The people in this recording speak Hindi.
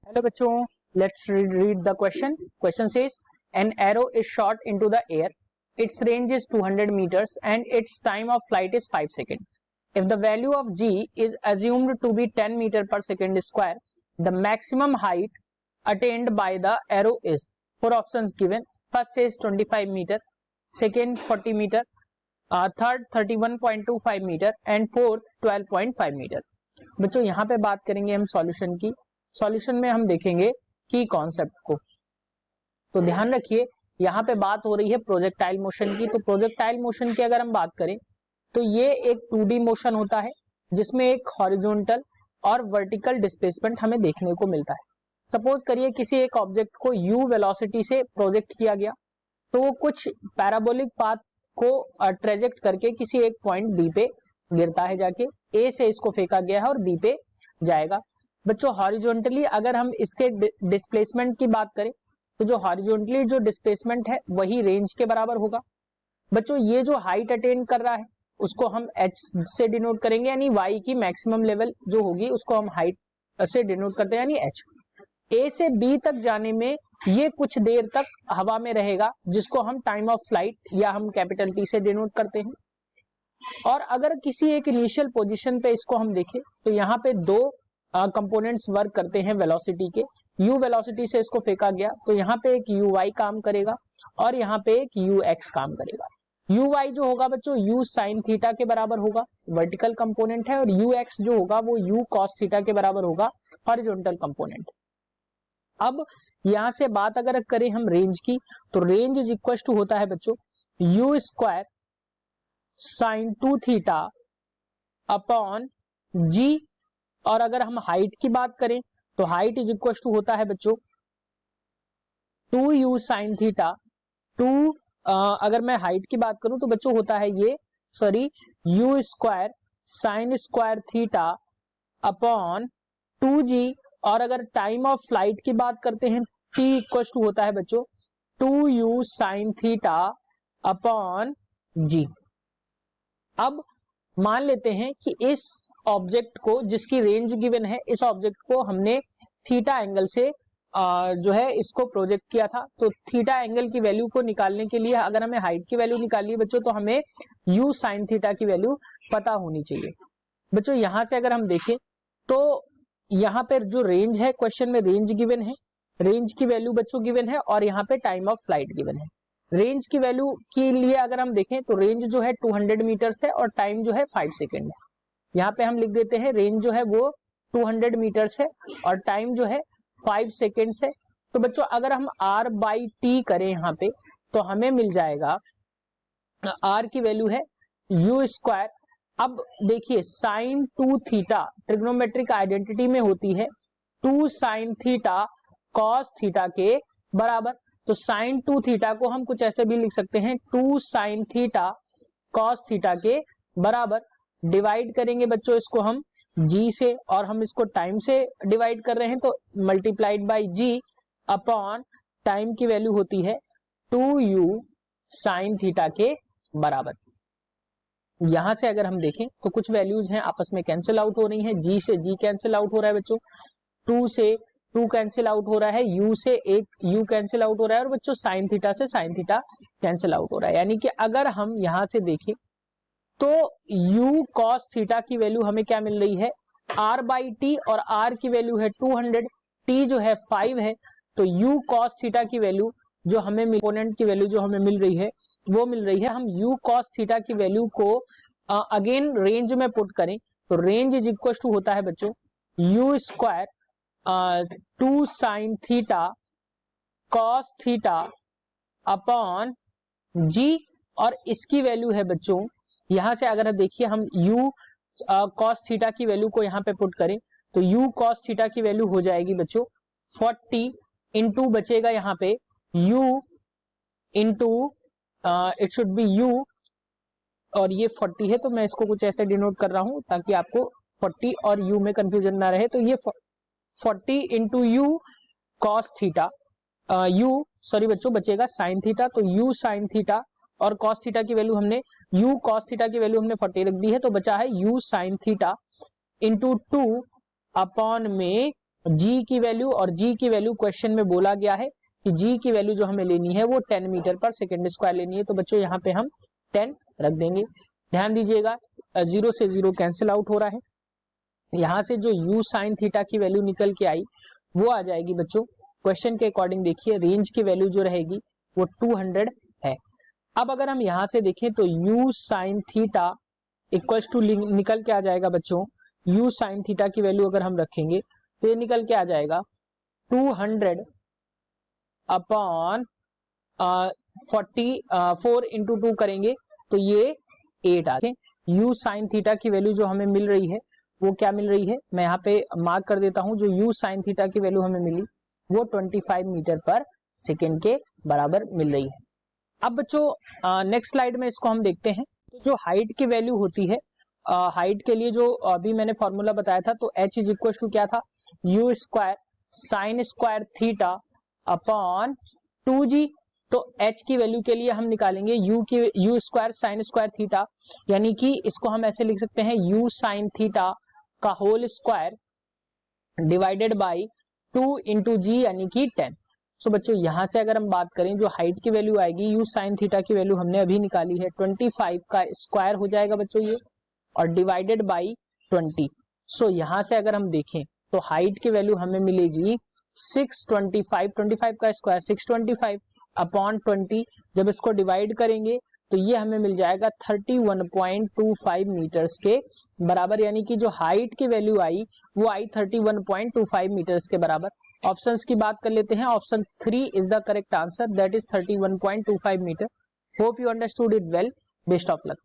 Hello बच्चों, let's read the question. Question says an arrow is shot into the air. Its range is 200 meters and its time of flight is 5 seconds. If the value of g is assumed to be 10 meter per second square, the maximum height attained by the arrow is. 4 options given. First says 25 meter, second 40 meter, third 31.25 meter and fourth 12.5 meter. बच्चों यहाँ पे बात करेंगे हम सॉल्यूशन की. सॉल्यूशन में हम देखेंगे की कॉन्सेप्ट को. तो ध्यान रखिए यहाँ पे बात हो रही है प्रोजेक्टाइल मोशन की. तो प्रोजेक्टाइल मोशन की अगर हम बात करें तो ये एक 2D मोशन होता है जिसमें एक हॉरिजॉन्टल और वर्टिकल डिस्प्लेसमेंट हमें देखने को मिलता है. सपोज करिए किसी एक ऑब्जेक्ट को u वेलोसिटी से प्रोजेक्ट किया गया तो वो कुछ पैराबोलिक पाथ को ट्रेजेक्ट करके किसी एक पॉइंट बी पे गिरता है, जाके ए से इसको फेंका गया है और बी पे जाएगा. बच्चों हॉरिजॉन्टली अगर हम इसके डिस्प्लेसमेंट की बात करें तो जो हॉरिजॉन्टली जो डिस्प्लेसमेंट है वही रेंज के बराबर होगा. बच्चों ये जो हाइट अटेन कर रहा है उसको हम h से डिनोट करेंगे, यानी y की मैक्सिमम लेवल जो होगी उसको हम हाइट से डिनोट करते हैं, यानी h. ए से बी तक जाने में ये कुछ देर तक हवा में रहेगा जिसको हम टाइम ऑफ फ्लाइट या हम कैपिटल टी से डिनोट करते हैं. और अगर किसी एक इनिशियल पोजीशन पे इसको हम देखें तो यहाँ पे दो कंपोनेंट्स वर्क करते हैं वेलोसिटी के. u वेलोसिटी से इसको फेंका गया तो यहाँ पे एक uy काम करेगा और यहाँ पे एक ux काम करेगा. uy जो होगा बच्चों u साइन थीटा के बराबर होगा, वर्टिकल कंपोनेंट है, और ux जो होगा वो u कॉस थीटा के बराबर होगा, हॉरिजॉन्टल कंपोनेंट. अब यहां से बात अगर करें हम रेंज की तो रेंज इज इक्वल टू होता है बच्चों u square sign 2 theta upon g. और अगर हम हाइट की बात करें तो हाइट इज इक्वल टू होता है बच्चों 2u साइन थीटा 2 अगर मैं हाइट की बात करूं तो बच्चों होता है ये u square sine square theta upon 2g. और अगर टाइम ऑफ फ्लाइट की बात करते हैं t इक्वल टू होता है बच्चों 2u sine theta upon g. अब मान लेते हैं कि इस ऑब्जेक्ट को जिसकी रेंज गिवन है इस ऑब्जेक्ट को हमने थीटा एंगल से जो है इसको प्रोजेक्ट किया था. तो थीटा एंगल की वैल्यू को निकालने के लिए अगर हमें हाइट की वैल्यू निकालनी है बच्चों तो हमें u साइन थीटा की वैल्यू पता होनी चाहिए. बच्चों यहां से अगर हम देखें तो यहाँ पे जो रेंज है क्वेश्चन में रेंज गिवन है, रेंज की वैल्यू बच्चों गिवन है और यहाँ पे टाइम ऑफ फ्लाइट गिवन है. रेंज की वैल्यू के लिए अगर हम देखें तो रेंज जो है 200 मीटर्स है और टाइम जो है 5 सेकेंड है. यहाँ पे हम लिख देते हैं रेंज जो है वो 200 मीटर्स है और टाइम जो है 5 सेकेंड्स है. तो बच्चों अगर हम r बाई टी करें यहाँ पे तो हमें मिल जाएगा r की वैल्यू है u स्क्वायर. अब देखिए साइन 2 थीटा ट्रिग्नोमेट्रिक आइडेंटिटी में होती है 2 साइन थीटा कॉस थीटा के बराबर. तो साइन 2 थीटा को हम कुछ ऐसे भी लिख सकते हैं 2 साइन थीटा कॉस थीटा के बराबर. डिवाइड करेंगे बच्चों इसको हम g से और हम इसको टाइम से डिवाइड कर रहे हैं तो multiplied by g upon time की वैल्यू होती है 2u साइन थीटा के बराबर. यहां से अगर हम देखें तो कुछ वैल्यूज हैं आपस में कैंसिल आउट हो रही हैं. g से g कैंसिल आउट हो रहा है बच्चों, 2 से 2 कैंसिल आउट हो रहा है, u से एक u कैंसिल आउट हो रहा है और बच्चों साइन थीटा से साइन थीटा कैंसिल आउट हो रहा है. यानी कि अगर हम यहां से देखें तो u cos थीटा की वैल्यू हमें क्या मिल रही है r बाई टी और r की वैल्यू है 200, t जो है 5 है. तो u cos थीटा की वैल्यू जो हमें कंपोनेंट की वैल्यू जो हमें मिल रही है वो मिल रही है. हम u cos थीटा की वैल्यू को अगेन रेंज में पुट करें तो रेंज इज इक्वल टू होता है बच्चों u square 2 sine theta cos theta upon g. और इसकी वैल्यू है बच्चों यहां से अगर देखिए हम u cos थीटा की वैल्यू को यहां पे पुट करें तो u cos थीटा की वैल्यू हो जाएगी बच्चों 40 इंटू बचेगा यहाँ पे u into it should be u और ये 40 है तो मैं इसको कुछ ऐसे डिनोट कर रहा हूं ताकि आपको 40 और u में कंफ्यूजन ना रहे. तो ये 40 into u cos theta u sorry बच्चों बचेगा साइन थीटा तो u साइन थीटा और cos थीटा की वैल्यू हमने u cos थीटा की वैल्यू हमने 40 रख दी है तो बचा है u sine theta into 2 upon में जी की वैल्यू, और जी की वैल्यू क्वेश्चन में बोला गया है कि जी की वैल्यू जो हमें लेनी है वो 10 मीटर पर सेकेंड स्क्वायर लेनी है, तो बच्चों यहाँ पे हम 10 रख देंगे। ध्यान दीजिएगा 0 से 0 कैंसिल आउट हो रहा है, यहाँ से जो u साइन थीटा की वैल्यू निकल के आई वो आ जाएगी बच्चों क्वेश्चन के अकॉर्डिंग। देखिए रेंज की वैल्यू जो रहेगी वो 200 है। अब अगर हम यहाँ से देखें तो u sine theta equals to निकल के आ जाएगा बच्चों, u साइन थीटा की वैल्यू अगर हम रखेंगे तो ये निकल के आ जाएगा 200 अपॉन 4 इंटू 2 करेंगे तो ये 8 आ गए। u साइन थीटा की वैल्यू जो हमें मिल रही है वो क्या मिल रही है, मैं यहाँ पे मार्क कर देता हूं, जो u साइन थीटा की वैल्यू हमें मिली वो 25 मीटर पर सेकेंड के बराबर मिल रही है। अब बच्चों नेक्स्ट स्लाइड में इसको हम देखते हैं। तो जो हाइट की वैल्यू होती है, हाइट के लिए जो अभी मैंने फॉर्मूला बताया था, तो h इज इक्वल टू क्या था, u square sine square theta upon 2g। तो h की वैल्यू के लिए हम निकालेंगे u square sine square theta, यानी कि इसको हम ऐसे लिख सकते हैं u साइन थीटा का whole square divided by 2 into g यानी कि 10। सो बच्चों यहां से अगर हम बात करें जो हाइट की वैल्यू आएगी, u साइन थीटा की वैल्यू हमने अभी निकाली है 25 का स्क्वायर हो जाएगा बच्चों ये, और डिवाइडेड बाय 20। सो यहां से अगर हम देखें तो हाइट की वैल्यू हमें मिलेगी 625, 25 का स्क्वायर 625 अपॉन 20। जब इसको डिवाइड करेंगे तो ये हमें मिल जाएगा 31.25 मीटर्स के बराबर, यानी कि जो हाइट की वैल्यू आई वो आई 31.25 मीटर्स के बराबर। ऑप्शंस की बात कर लेते हैं, option 3 is the correct answer, that is 31.25 meter. Hope you understood it well, best of luck.